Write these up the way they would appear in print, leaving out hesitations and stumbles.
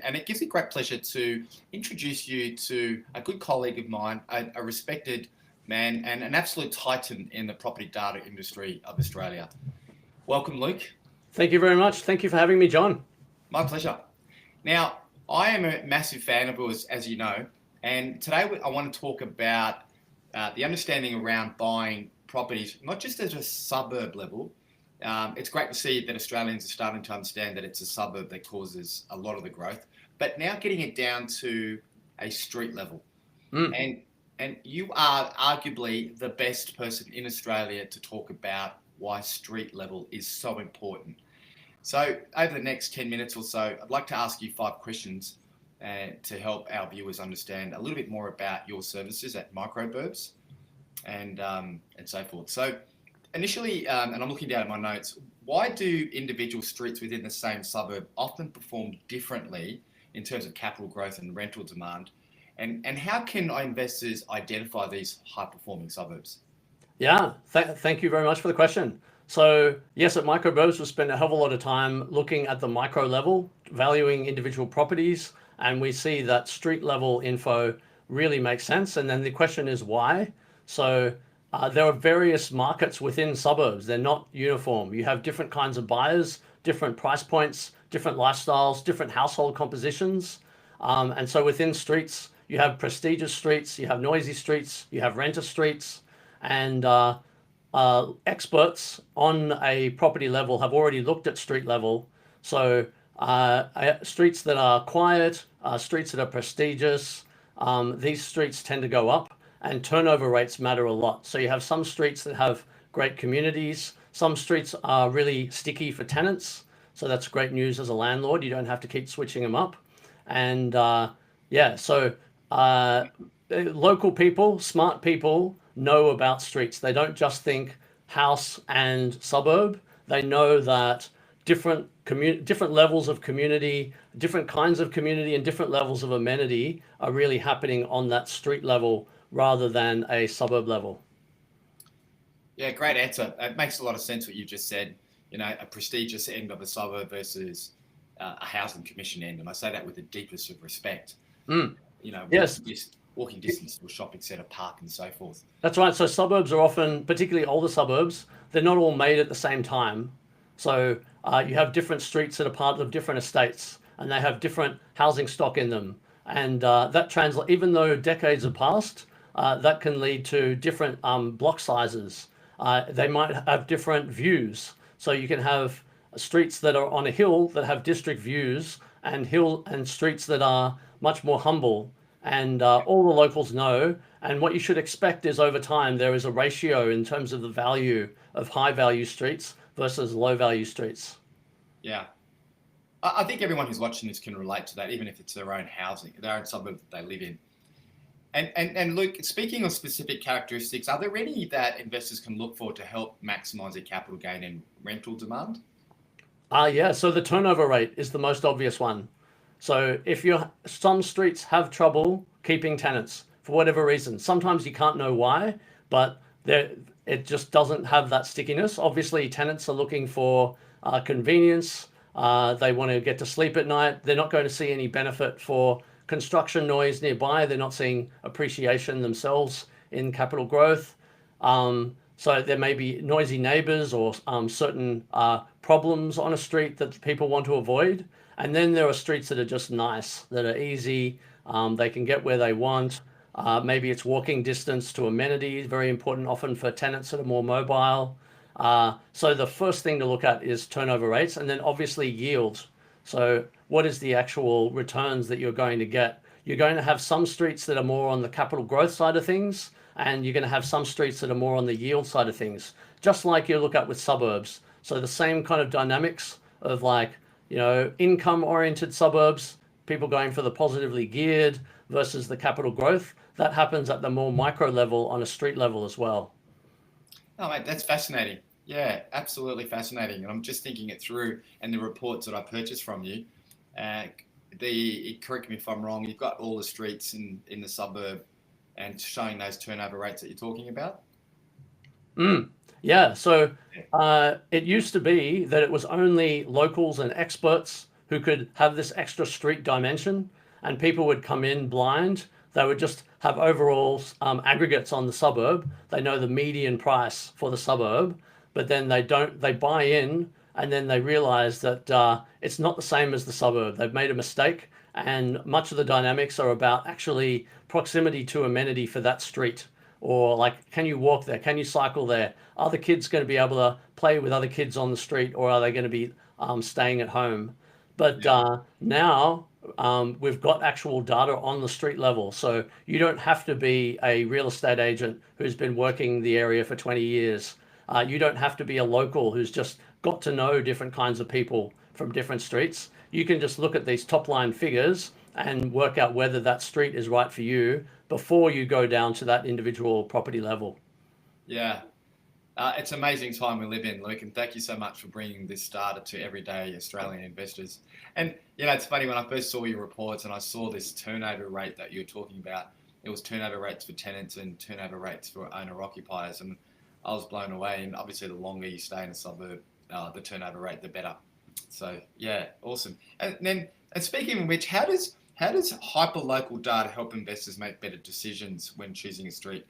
And it gives me great pleasure to introduce you to a good colleague of mine, a respected man and an absolute titan in the property data industry of Australia. Welcome, Luke. Thank you very much. Thank you for having me, John. My pleasure. Now, I am a massive fan of yours, as you know, and today I want to talk about the understanding around buying properties, not just at a suburb level. It's great to see that Australians are starting to understand that it's a suburb that causes a lot of the growth, but now getting it down to a street level. And you are arguably the best person in Australia to talk about why street level is so important. So over the next 10 minutes or so, I'd like to ask you 5 questions to help our viewers understand a little bit more about your services at Microburbs and so forth. So initially, and I'm looking down at my notes, why do individual streets within the same suburb often perform differently in terms of capital growth and rental demand? And how can our investors identify these high-performing suburbs? Yeah, thank you very much for the question. So yes, at Microburbs, we spend a hell of a lot of time looking at the micro level, valuing individual properties, and we see that street level info really makes sense. And then the question is why? So there are various markets within suburbs. They're not uniform. You have different kinds of buyers, different price points, different lifestyles, different household compositions. And so within streets, you have prestigious streets, you have noisy streets, you have renter streets, and experts on a property level have already looked at street level. So streets that are quiet, streets that are prestigious, these streets tend to go up, and turnover rates matter a lot. So you have some streets that have great communities. Some streets are really sticky for tenants. So that's great news as a landlord. You don't have to keep switching them up. And local people, smart people know about streets. They don't just think house and suburb. They know that different levels of community, different kinds of community, and different levels of amenity are really happening on that street level rather than a suburb level. Yeah, great answer. It makes a lot of sense what you just said. You know, a prestigious end of a suburb versus a housing commission end, and I say that with the deepest of respect. You know, yes, walking distance to a shopping centre, park, and so forth. That's right. So suburbs are often, particularly older suburbs, they're not all made at the same time. So you have different streets that are part of different estates, and they have different housing stock in them, and that translates. Even though decades have passed, that can lead to different block sizes. They might have different views. So you can have streets that are on a hill that have district views, and streets that are much more humble. And all the locals know. And what you should expect is over time, there is a ratio in terms of the value of high value streets versus low value streets. Yeah. I think everyone who's watching this can relate to that, even if it's their own housing, their own suburb that they live in. And Luke, speaking of specific characteristics, are there any that investors can look for to help maximize their capital gain and rental demand? Yeah, so the turnover rate is the most obvious one. So some streets have trouble keeping tenants for whatever reason. Sometimes you can't know why, but it just doesn't have that stickiness. Obviously, tenants are looking for convenience. They want to get to sleep at night. They're not going to see any benefit for construction noise nearby. They're not seeing appreciation themselves in capital growth. So there may be noisy neighbors or certain problems on a street that people want to avoid. And then there are streets that are just nice, that are easy. They can get where they want. Maybe it's walking distance to amenities, very important often for tenants that are more mobile. So the first thing to look at is turnover rates, and then obviously yield. So what is the actual returns that you're going to get? You're going to have some streets that are more on the capital growth side of things, and you're going to have some streets that are more on the yield side of things, just like you look at with suburbs. So the same kind of dynamics of income-oriented suburbs, people going for the positively geared versus the capital growth, that happens at the more micro level on a street level as well. Oh, mate, that's fascinating. Yeah, absolutely fascinating. And I'm just thinking it through, and the reports that I purchased from you, correct me if I'm wrong, you've got all the streets in the suburb and showing those turnover rates that you're talking about? Yeah, so it used to be that it was only locals and experts who could have this extra street dimension, and people would come in blind. They would just have overall aggregates on the suburb. They know the median price for the suburb, but then they buy in, and then they realize that it's not the same as the suburb. They've made a mistake, and much of the dynamics are about actually proximity to amenity for that street. Or like, can you walk there? Can you cycle there? Are the kids going to be able to play with other kids on the street, or are they going to be staying at home? But now we've got actual data on the street level. So you don't have to be a real estate agent who's been working the area for 20 years. You don't have to be a local who's just got to know different kinds of people from different streets. You can just look at these top line figures and work out whether that street is right for you before you go down to that individual property level. Yeah. It's an amazing time we live in, Luke, and thank you so much for bringing this data to everyday Australian investors. And, it's funny, when I first saw your reports and I saw this turnover rate that you're talking about, it was turnover rates for tenants and turnover rates for owner-occupiers, and I was blown away. And obviously, the longer you stay in a suburb, the turnover rate, the better. So, yeah, awesome. And speaking of which, how does hyper-local data help investors make better decisions when choosing a street?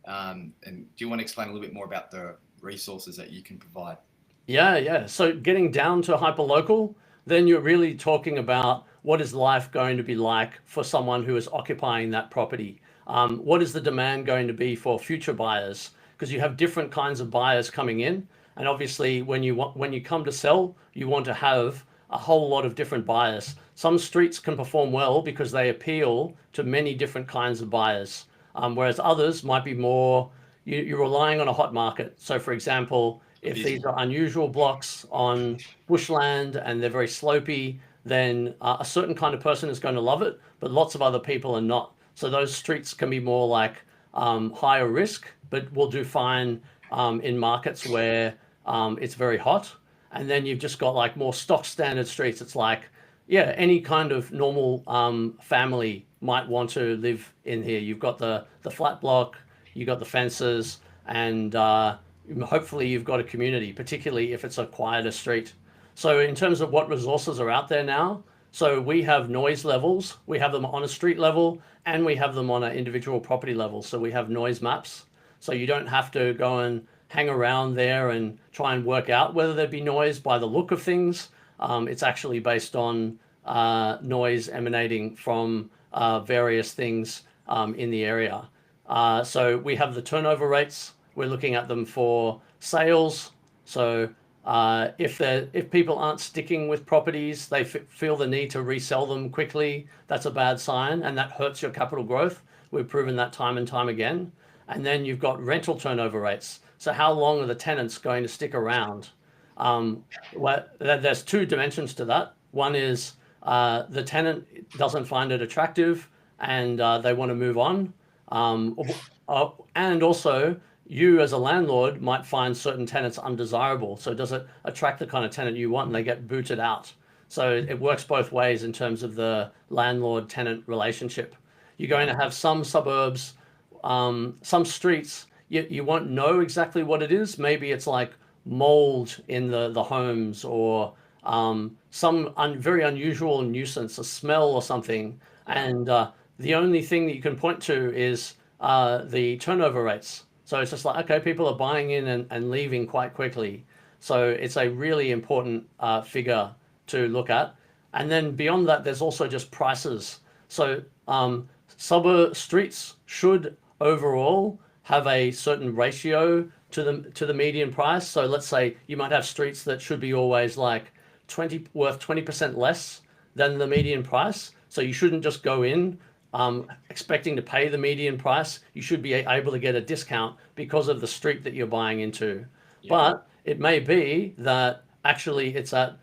And do you want to explain a little bit more about the resources that you can provide? Yeah. So getting down to hyperlocal, then you're really talking about what is life going to be like for someone who is occupying that property. What is the demand going to be for future buyers? Because you have different kinds of buyers coming in, and obviously when you come to sell, you want to have a whole lot of different buyers. Some streets can perform well because they appeal to many different kinds of buyers. Whereas others might be more, you're relying on a hot market. So for example, if these are unusual blocks on bushland and they're very slopey, then a certain kind of person is going to love it, but lots of other people are not. So those streets can be more like higher risk, but will do fine in markets where it's very hot. And then you've just got like more stock standard streets. It's like, any kind of normal family might want to live in here. You've got the flat block, you've got the fences, and hopefully you've got a community, particularly if it's a quieter street. So in terms of what resources are out there now, so we have noise levels, we have them on a street level, and we have them on an individual property level. So we have noise maps. So you don't have to go and hang around there and try and work out whether there'd be noise by the look of things. It's actually based on noise emanating from various things in the area. So we have the turnover rates. We're looking at them for sales. So if people aren't sticking with properties, they feel the need to resell them quickly, that's a bad sign, and that hurts your capital growth. We've proven that time and time again. And then you've got rental turnover rates. So how long are the tenants going to stick around? There's two dimensions to that. One is the tenant doesn't find it attractive and they want to move on. And also, you as a landlord might find certain tenants undesirable. So does it attract the kind of tenant you want and they get booted out? So it works both ways in terms of the landlord-tenant relationship. You're going to have some suburbs, some streets, you won't know exactly what it is. Maybe it's like mold in the homes, or some very unusual nuisance, a smell or something. And the only thing that you can point to is the turnover rates. So it's just like, okay, people are buying in and leaving quite quickly. So it's a really important figure to look at. And then beyond that, there's also just prices. So suburb streets should overall have a certain ratio to the median price. So let's say you might have streets that should be always like worth 20% less than the median price. So you shouldn't just go in expecting to pay the median price. You should be able to get a discount because of the street that you're buying into. Yeah. But it may be that actually it's at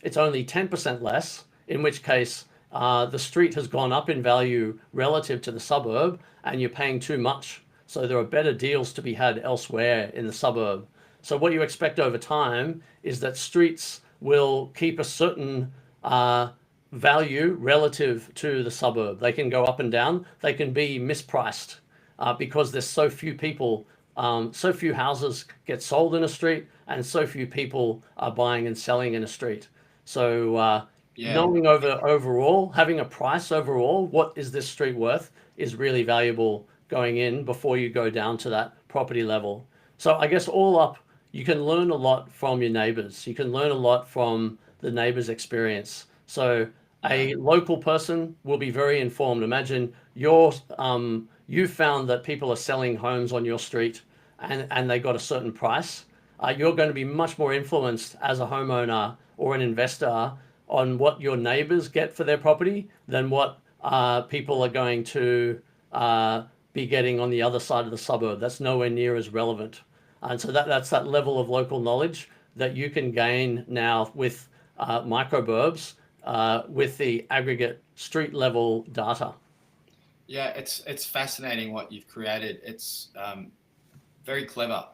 it's only 10% less, in which case the street has gone up in value relative to the suburb and you're paying too much. So there are better deals to be had elsewhere in the suburb. So what you expect over time is that streets will keep a certain value relative to the suburb. They can go up and down. They can be mispriced because there's so few people, so few houses get sold in a street, and so few people are buying and selling in a street. So Yeah. knowing overall, having a price overall, what is this street worth, is really valuable going in before you go down to that property level. So I guess all up, you can learn a lot from your neighbors. You can learn a lot from the neighbor's experience. So Yeah. a local person will be very informed. Imagine you found that people are selling homes on your street and they got a certain price. You're going to be much more influenced as a homeowner or an investor on what your neighbors get for their property than what people are going to be getting on the other side of the suburb. That's nowhere near as relevant. And so that's that level of local knowledge that you can gain now with microburbs with the aggregate street level data. Yeah, it's fascinating what you've created. It's very clever.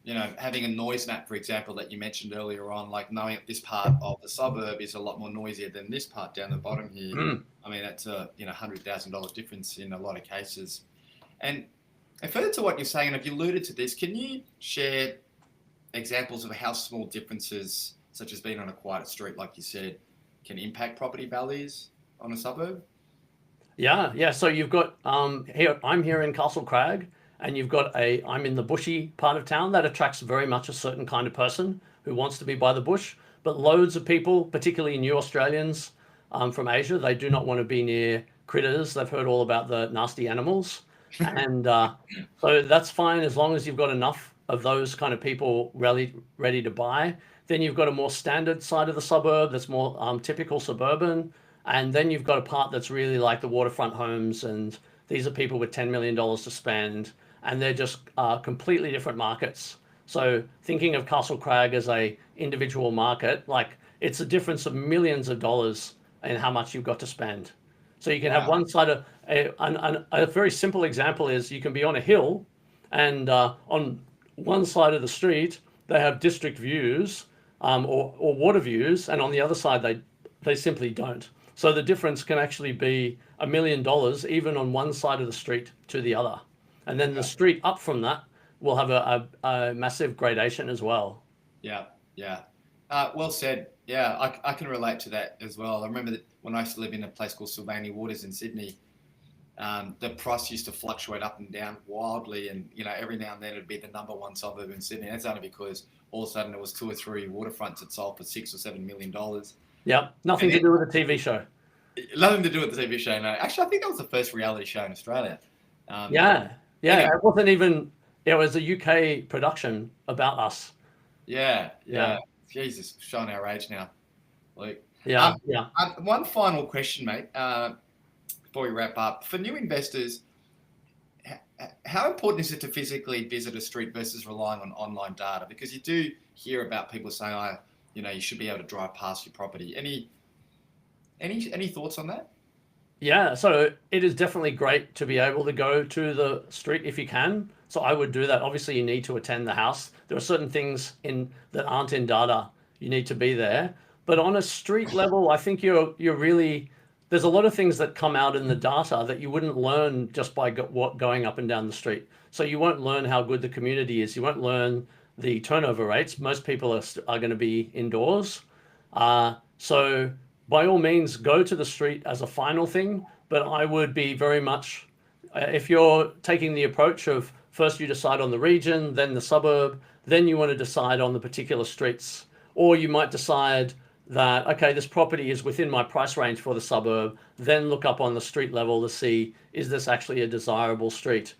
You know, having a noise map, for example, that you mentioned earlier on, like knowing that this part of the suburb is a lot more noisier than this part down the bottom here. Mm. I mean, that's a $100,000 difference in a lot of cases. And further to what you're saying, and if you alluded to this, can you share examples of how small differences, such as being on a quiet street, like you said, can impact property values on a suburb? Yeah. So you've got here. I'm here in Castle Crag, and you've got I'm in the bushy part of town that attracts very much a certain kind of person who wants to be by the bush. But loads of people, particularly new Australians from Asia, they do not want to be near critters. They've heard all about the nasty animals, and so that's fine as long as you've got enough of those kind of people really ready to buy. Then you've got a more standard side of the suburb that's more typical suburban. And then you've got a part that's really like the waterfront homes, and these are people with $10 million to spend, and they're just completely different markets. So thinking of Castle Crag as a individual market, like it's a difference of millions of dollars in how much you've got to spend. So you can have Wow. one side of a very simple example is you can be on a hill, and on one side of the street they have district views or water views, and on the other side they simply don't. So the difference can actually be $1 million even on one side of the street to the other. And then the street up from that will have a massive gradation as well. Yeah, yeah. Well said. Yeah, I can relate to that as well. I remember that when I used to live in a place called Sylvania Waters in Sydney, the price used to fluctuate up and down wildly, and every now and then it'd be the number one suburb in Sydney. That's only because all of a sudden there was 2 or 3 waterfronts that sold for $6 or $7 million. Yep, nothing to do with a TV show. Nothing to do with the TV show. No, actually, I think that was the first reality show in Australia. Yeah. Anyway. It wasn't even. It was a UK production about us. Yeah. Yeah. Jesus, showing our age now, Luke. Yeah. One final question, mate, before we wrap up. For new investors, how important is it to physically visit a street versus relying on online data? Because you do hear about people saying, you should be able to drive past your property. Any thoughts on that? Yeah, so it is definitely great to be able to go to the street if you can. So I would do that. Obviously, you need to attend the house. There are certain things that aren't in data. You need to be there. But on a street level, I think you're really there's a lot of things that come out in the data that you wouldn't learn just by going up and down the street. So you won't learn how good the community is. You won't learn the turnover rates. Most people are going to be indoors. So by all means, go to the street as a final thing, but I would be very much, if you're taking the approach of first you decide on the region, then the suburb, then you want to decide on the particular streets, or you might decide that, okay, this property is within my price range for the suburb, then look up on the street level to see, is this actually a desirable street?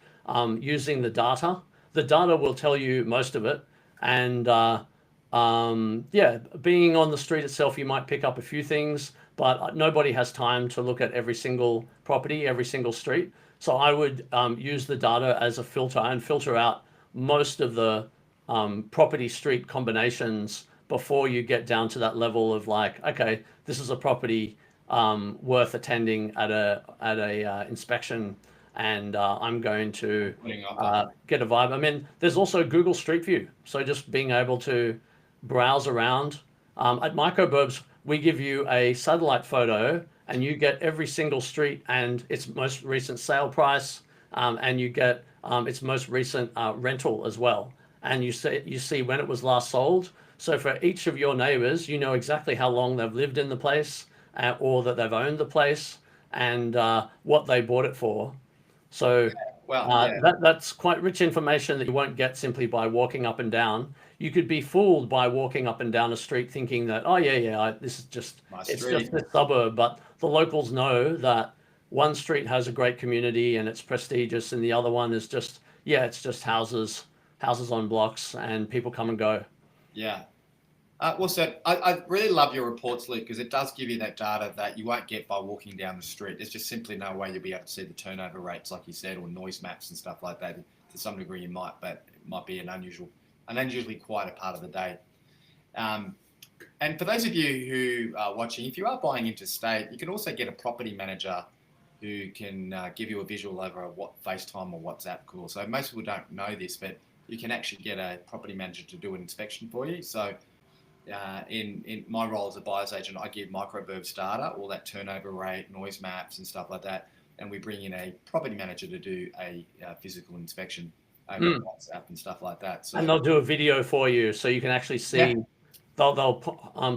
Using the data. The data will tell you most of it, and being on the street itself, you might pick up a few things, but nobody has time to look at every single property, every single street. So I would use the data as a filter and filter out most of the property street combinations before you get down to that level of like, okay, this is a property worth attending at a inspection, and I'm going to get a vibe. I mean, there's also Google Street View, so just being able to browse around. At Microburbs, we give you a satellite photo, and you get every single street and its most recent sale price, and you get its most recent rental as well. And you see when it was last sold. So for each of your neighbors, you know exactly how long they've lived in the place, or that they've owned the place, and what they bought it for. So Well, yeah, that's quite rich information that you won't get simply by walking up and down. You could be fooled by walking up and down a street thinking that, oh yeah, this is just, my it's street. just this suburb. But the locals know that one street has a great community and it's prestigious, and the other one is just, yeah, it's just houses on blocks, and people come and go. Yeah. Also, I really love your reports, Luke, because it does give you that data that you won't get by walking down the street. There's just simply no way you'll be able to see the turnover rates, like you said, or noise maps and stuff like that. To some degree, you might, but it might be an unusually quiet part of the day. And for those of you who are watching, if you are buying interstate, you can also get a property manager who can give you a visual over a FaceTime or WhatsApp call. So most people don't know this, but you can actually get a property manager to do an inspection for you. So in my role as a buyer's agent, I give Microburbs data, all that turnover rate, noise maps and stuff like that, and we bring in a property manager to do a physical inspection over WhatsApp and stuff like that. So, And they'll do a video for you, so you can actually see. Yeah. They'll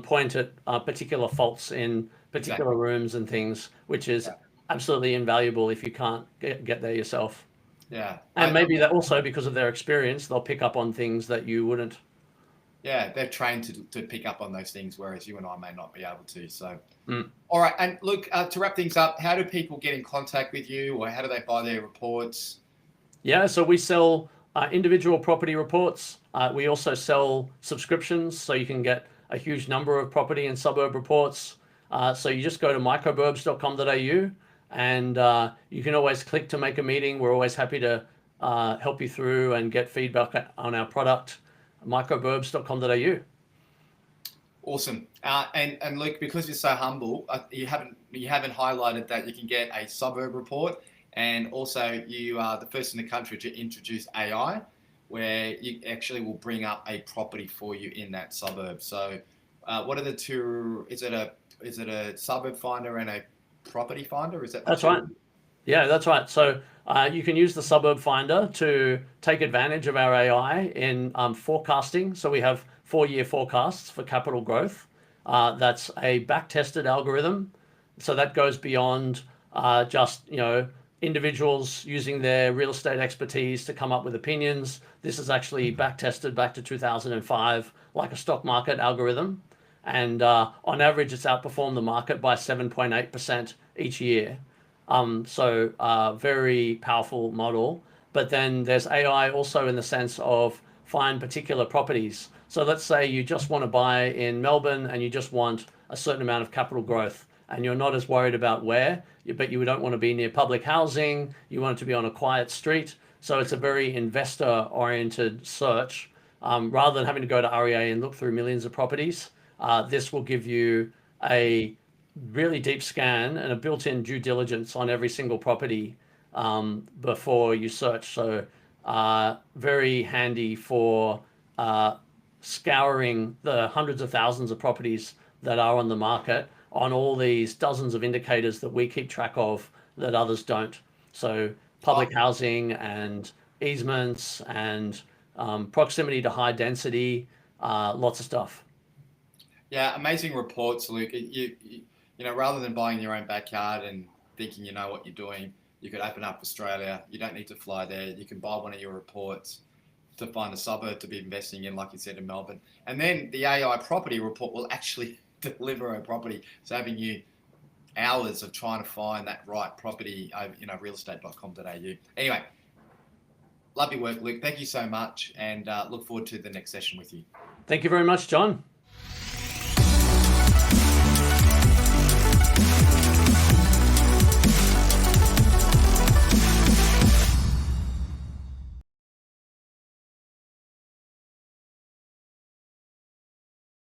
point at particular faults in particular rooms and things, which is absolutely invaluable if you can't get there yourself. Yeah. And maybe that also, because of their experience, they'll pick up on things that you wouldn't. Yeah, they're trained to pick up on those things, whereas you and I may not be able to. So, all right. And look, to wrap things up, how do people get in contact with you, or how do they buy their reports? Yeah, so we sell individual property reports. We also sell subscriptions, so you can get a huge number of property and suburb reports. So you just go to microburbs.com.au, and you can always click to make a meeting. We're always happy to help you through and get feedback on our product. Microburbs.com.au. Awesome. And Luke, because you're so humble, you haven't highlighted that you can get a suburb report, and also you are the first in the country to introduce AI, where you actually will bring up a property for you in that suburb. So, what are the two? Is it a suburb finder and a property finder? Is that That's right. Yeah, that's right. So you can use the Suburb Finder to take advantage of our AI in forecasting. So we have 4-year forecasts for capital growth. That's a back-tested algorithm. So that goes beyond just individuals using their real estate expertise to come up with opinions. This is actually back-tested back to 2005, like a stock market algorithm. And on average, it's outperformed the market by 7.8% each year. So very powerful model. But then there's AI also in the sense of find particular properties. So let's say you just want to buy in Melbourne and you just want a certain amount of capital growth, and you're not as worried about where, but you don't want to be near public housing. You want it to be on a quiet street. So it's a very investor-oriented search. Rather than having to go to REA and look through millions of properties, this will give you a really deep scan and a built-in due diligence on every single property before you search. So very handy for scouring the hundreds of thousands of properties that are on the market on all these dozens of indicators that we keep track of that others don't. So public housing and easements and proximity to high density, lots of stuff. Yeah, amazing reports, Luke. Rather than buying your own backyard and thinking you know what you're doing, you could open up Australia. You don't need to fly there. You can buy one of your reports to find a suburb to be investing in, like you said, in Melbourne. And then the AI property report will actually deliver a property, saving you hours of trying to find that right property over, realestate.com.au. Anyway, love your work, Luke. Thank you so much, and look forward to the next session with you. Thank you very much, John.